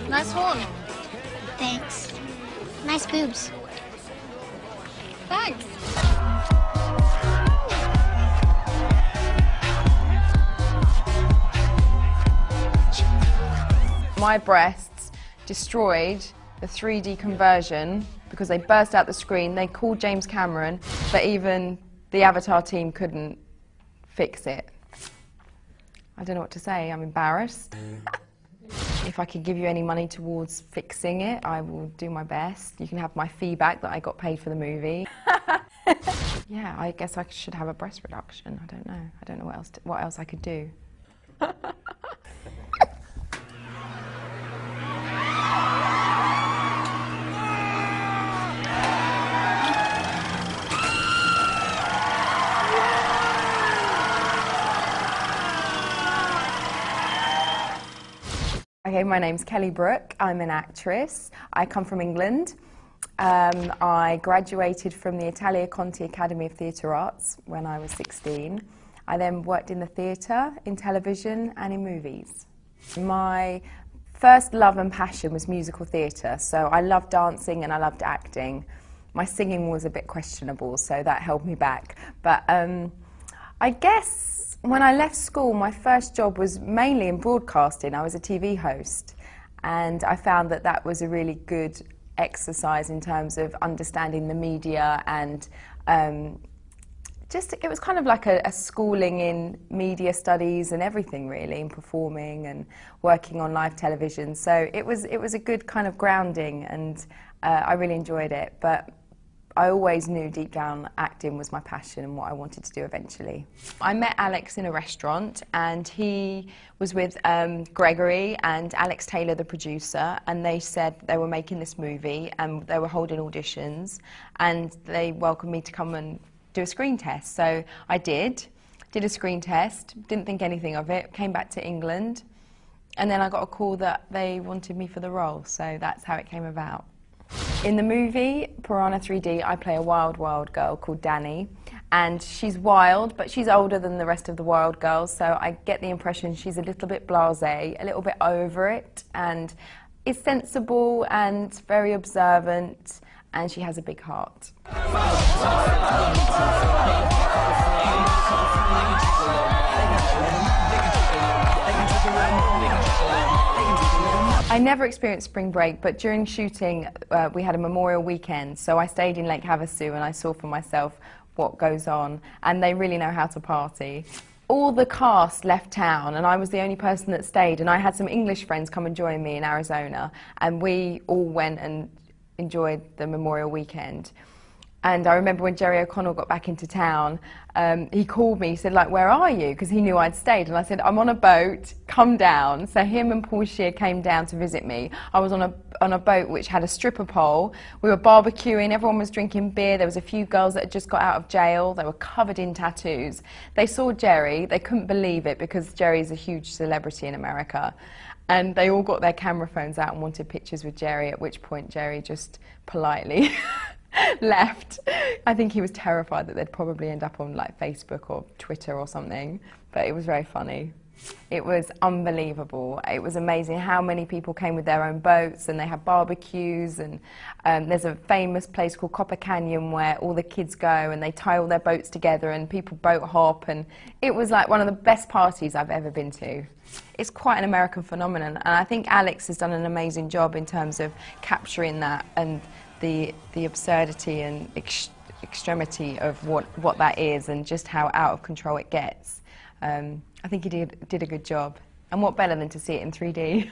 Nice horn. Thanks. Nice boobs. Thanks. My breasts destroyed the 3D conversion because they burst out the screen. They called James Cameron, but even the Avatar team couldn't fix it. I don't know what to say. I'm embarrassed. If I could give you any money towards fixing it, I will do my best. You can have my fee back that I got paid for the movie. Yeah, I guess I should have a breast reduction. I don't know. I don't know what else I could do. Okay, my name's Kelly Brook. I'm an actress. I come from England. I graduated from the Italia Conti Academy of Theatre Arts when I was 16. I then worked in the theatre, in television and in movies. My first love and passion was musical theatre, so I loved dancing and I loved acting. My singing was a bit questionable, so that held me back. But I guess when I left school, my first job was mainly in broadcasting. I was a TV host, and I found that that was a really good exercise in terms of understanding the media, and it was kind of like a schooling in media studies and everything really, and performing and working on live television. So it was a good kind of grounding, and I really enjoyed it. But I always knew deep down acting was my passion and what I wanted to do eventually. I met Alex in a restaurant, and he was with Gregory and Alex Taylor, the producer, and they said they were making this movie and they were holding auditions, and they welcomed me to come and do a screen test. So I did a screen test, didn't think anything of it, came back to England, and then I got a call that they wanted me for the role, so that's how it came about. In the movie, Piranha 3D, I play a wild, wild girl called Danny, and she's wild, but she's older than the rest of the wild girls, so I get the impression she's a little bit blasé, a little bit over it, and is sensible and very observant, and she has a big heart. I never experienced spring break, but during shooting we had a Memorial weekend, so I stayed in Lake Havasu and I saw for myself what goes on, and they really know how to party. All the cast left town and I was the only person that stayed, and I had some English friends come and join me in Arizona, and we all went and enjoyed the Memorial weekend. And I remember when Jerry O'Connell got back into town, he called me, he said, like, where are you? Because he knew I'd stayed. And I said, I'm on a boat, come down. So him and Paul Shear came down to visit me. I was on a boat which had a stripper pole. We were barbecuing, everyone was drinking beer. There was a few girls that had just got out of jail. They were covered in tattoos. They saw Jerry, they couldn't believe it because Jerry's a huge celebrity in America. And they all got their camera phones out and wanted pictures with Jerry, at which point Jerry just politely left. I think he was terrified that they'd probably end up on like Facebook or Twitter or something, but it was very funny. It was unbelievable. It was amazing how many people came with their own boats, and they had barbecues, and there's a famous place called Copper Canyon where all the kids go and they tie all their boats together and people boat hop, and it was like one of the best parties I've ever been to. It's quite an American phenomenon, and I think Alex has done an amazing job in terms of capturing that and the absurdity and extremity of what that is, and just how out of control it gets. I think he did a good job. And what better than to see it in 3D?